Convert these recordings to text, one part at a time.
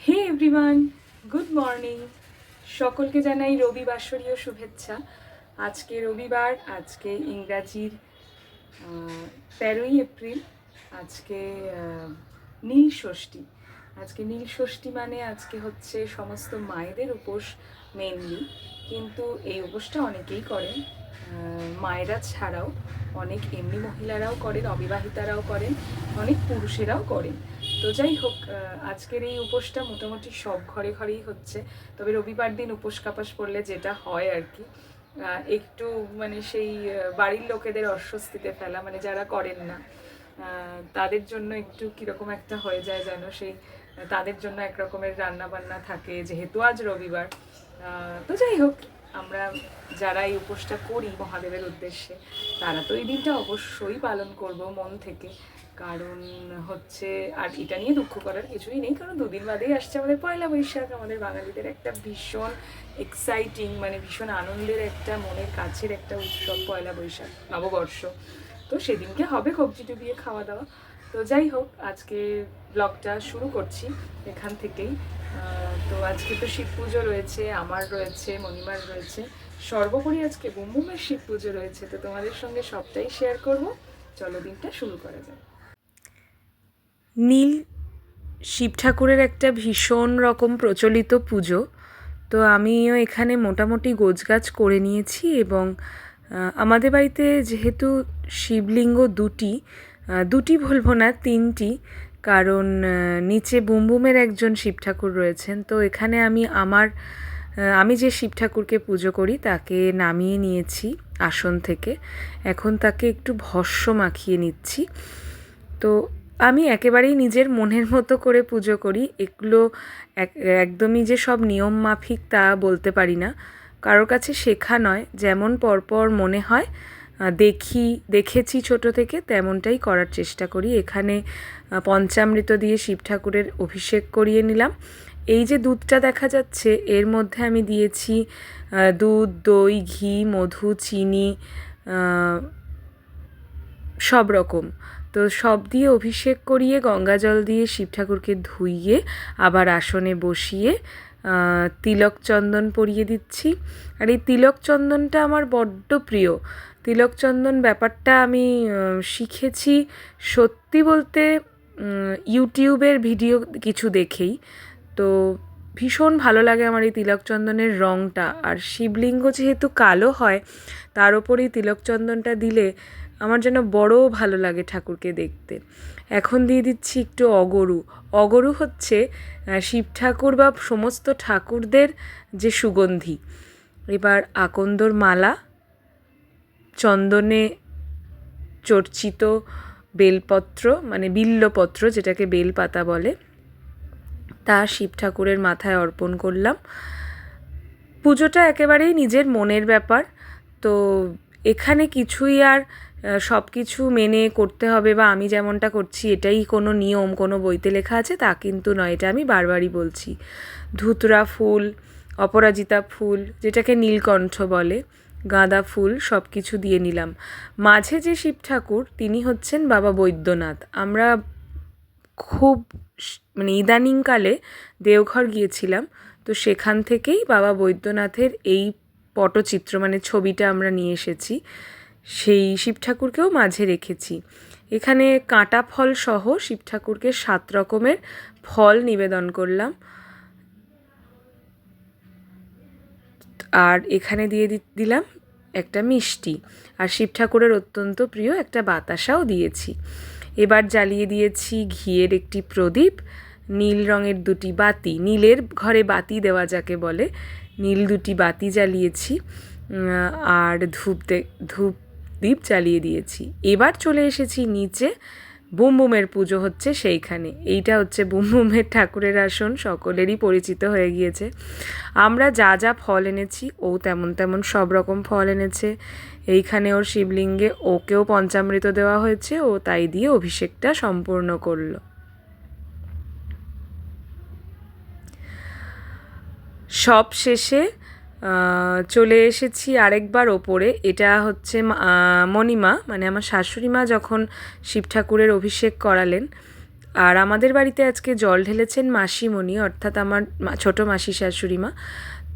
হে everyone, good morning. সকলকে জানাই রবিবাসরীয় শুভেচ্ছা। আজকে রবিবার, আজকে ইংরাজির 13ই এপ্রিল। আজকে নীল ষষ্ঠী। আজকে নীল ষষ্ঠী মানে আজকে হচ্ছে সমস্ত মায়েদের উপোস মেনলি, কিন্তু এই উপোসটা অনেকেই করেন, মায়েরা ছাড়াও অনেক এমনি মহিলারাও করেন, অবিবাহিতারাও করেন, অনেক পুরুষেরাও করেন। তো যাই হোক, আজকের এই উপোসটা মোটামুটি সব ঘরে ঘরেই হচ্ছে। তবে রবিবার দিন উপোস কাপাস পড়লে যেটা হয় আর কি, একটু মানে সেই বাড়ির লোকেদের অস্বস্তিতে ফেলা, মানে যারা করেন না তাদের জন্য একটু কীরকম একটা হয়ে যায় যেন, সেই তাদের জন্য একরকমের রান্না বান্না থাকে যেহেতু আজ রবিবার। তো যাই হোক, আমরা যারা এই উপোসটা করি মহাদেবের উদ্দেশ্যে, তারা তো এই দিনটা অবশ্যই পালন করব মন থেকে। কারণ হচ্ছে, আর এটা নিয়ে দুঃখ করার কিছুই নেই, কারণ দুদিন বাদেই আসছে আমাদের পয়লা বৈশাখ। আমাদের বাঙালিদের একটা ভীষণ এক্সাইটিং, মানে ভীষণ আনন্দের একটা, মনের কাছের একটা উৎসব পয়লা বৈশাখ, নববর্ষ। তো সেদিনকে হবে কবজি ডুবিয়ে খাওয়া দাওয়া। তো যাই হোক, আজকে ব্লগটা শুরু করছি এখান থেকেই। তো আজকে তো শিব পুজো রয়েছে, আমার রয়েছে, মণিমার রয়েছে, সর্বোপরি আজকে বুমবুমের শিব পুজো রয়েছে। তো তোমাদের সঙ্গে সবটাই শেয়ার করব। চলো দিনটা শুরু করা যায়। নীল শিব ঠাকুরের একটা ভীষণ রকম প্রচলিত পুজো। তো আমিও এখানে মোটামুটি গোছগাছ করে নিয়েছি, এবং আমাদের বাড়িতে যেহেতু শিবলিঙ্গ দুটি বলবো না, 3টি, কারণ নিচে বুমবুমের একজন শিব ঠাকুর রয়েছেন। তো এখানে আমি যে শিব ঠাকুরকে পুজো করি তাকে নামিয়ে নিয়েছি আসন থেকে। এখন তাকে একটু ভস্ম মাখিয়ে নিচ্ছি। তো আমি একেবারেই নিজের মনের মতো করে পুজো করি। এগুলো একদমই যে সব নিয়ম মাফিক তা বলতে পারি না, কারোর কাছে শেখা নয়। যেমন পরপর মনে হয় দেখেছি ছোট থেকে, তেমনটাই করার চেষ্টা করি। এখানে পঞ্চামৃত দিয়ে শিব ঠাকুরের অভিষেক করিয়ে নিলাম। এই যে দুধটা দেখা যাচ্ছে, এর মধ্যে আমি দিয়েছি দুধ, দই, ঘি, মধু, চিনি, সব রকম। তো সব দিয়ে অভিষেক করিয়ে গঙ্গা জল দিয়ে শিব ঠাকুরকে ধুইয়ে আবার আসনে বসিয়ে তিলক চন্দন পরিয়ে দিচ্ছি। আর এই তিলক চন্দনটা আমার বড্ড প্রিয়। তিলক চন্দন ব্যাপারটা আমি শিখেছি সত্যি বলতে ইউটিউবের ভিডিও কিছু দেখেই। তো ভীষণ ভালো লাগে আমার এই তিলক চন্দনের রঙটা। আর শিবলিঙ্গ যেহেতু কালো হয়, তার ওপরেই তিলক চন্দনটা দিলে আমার যেন বড় ভালো লাগে ঠাকুরকে দেখতে। এখন দিয়ে দিচ্ছি একটু অগরু হচ্ছে শিব ঠাকুর বা সমস্ত ঠাকুরদের যে সুগন্ধি। এবার আকন্দর মালা, চন্দনে চর্চিত বেলপত্র, মানে বিল্লপত্র যেটাকে বেলপাতা বলে, তা শিব ঠাকুরের মাথায় অর্পণ করলাম। পুজোটা একেবারেই নিজের মনের ব্যাপার। তো এখানে কিছুই আর সব কিছু মেনে করতে হবে, বা আমি যেমনটা করছি এটাই কোনো নিয়ম, কোনো বইতে লেখা আছে তা কিন্তু নয়। এটা আমি বারবারই বলছি। ধুতরা ফুল, অপরাজিতা ফুল যেটাকে নীলকণ্ঠ বলে, গাঁদা ফুল, সব কিছু দিয়ে নিলাম। মাঝে যে শিব ঠাকুর তিনি হচ্ছেন বাবা বৈদ্যনাথ। আমরা খুব মানে ইদানিংকালে দেওঘর গিয়েছিলাম, তো সেখান থেকেই বাবা বৈদ্যনাথের এই পটচিত্র মানে ছবিটা আমরা নিয়ে এসেছি। সেই শিব ঠাকুরকেও মাঝে রেখেছি। এখানে কাঁটা ফল সহ শিব ঠাকুরকে 7 রকমের ফল নিবেদন করলাম। আর এখানে দিয়ে দিলাম একটা মিষ্টি, আর শিব ঠাকুরের অত্যন্ত প্রিয় একটা বাতাসাও দিয়েছি। এবার জ্বালিয়ে দিয়েছি ঘিয়ের একটি প্রদীপ, নীল রঙের 2টি বাতি, নীলের ঘরে বাতি দেওয়া যাকে বলে, নীল 2টি বাতি জ্বালিয়েছি, আর ধূপ দীপ জ্বালিয়ে দিয়েছি। এবার চলে এসেছি নিচে, বুমবুমের পুজো হচ্ছে সেইখানে। এইটা হচ্ছে বুমবুমের ঠাকুরের আসন, সকলেরই পরিচিত হয়ে গিয়েছে। আমরা যা যা ফল এনেছি ও তেমন তেমন সব রকম ফল এনেছে। এইখানে ওর শিবলিঙ্গে ওকেও পঞ্চামৃত দেওয়া হয়েছে, ও তাই দিয়ে অভিষেকটা সম্পূর্ণ করলো। সব শেষে চলে এসেছি আরেকবার ওপরে। এটা হচ্ছে মণিমা, মানে আমার শাশুড়ি মা যখন শিব ঠাকুরের অভিষেক করালেন, আর আমাদের বাড়িতে আজকে জল ঢেলেছেন মাসিমণি, অর্থাৎ আমার ছোটো মাসি শাশুড়ি মা।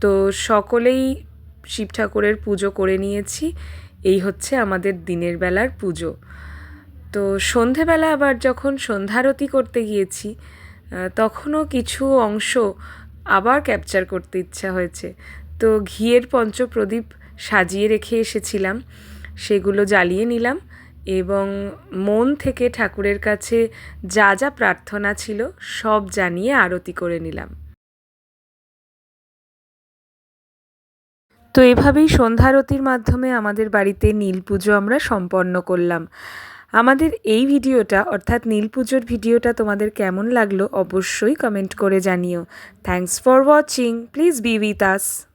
তো সকলেই শিব ঠাকুরের পুজো করে নিয়েছি। এই হচ্ছে আমাদের দিনের বেলার পুজো। তো সন্ধেবেলা আবার যখন সন্ধ্যারতি করতে গিয়েছি, তখনও কিছু অংশ আবার ক্যাপচার করতে ইচ্ছা হয়েছে। তো ঘিয়ের পঞ্চপ্রদীপ সাজিয়ে রেখে এসেছিলাম, সেগুলো জ্বালিয়ে নিলাম এবং মন থেকে ঠাকুরের কাছে যা যা প্রার্থনা ছিল সব জানিয়ে আরতি করে নিলাম। তো এভাবেই সন্ধ্যারতির মাধ্যমে আমাদের বাড়িতে নীল পুজো আমরা সম্পন্ন করলাম। আমাদের এই ভিডিওটা অর্থাৎ নীল পুজোর ভিডিওটা তোমাদের কেমন লাগলো অবশ্যই কমেন্ট করে জানিও। Thanks for watching, please be with us.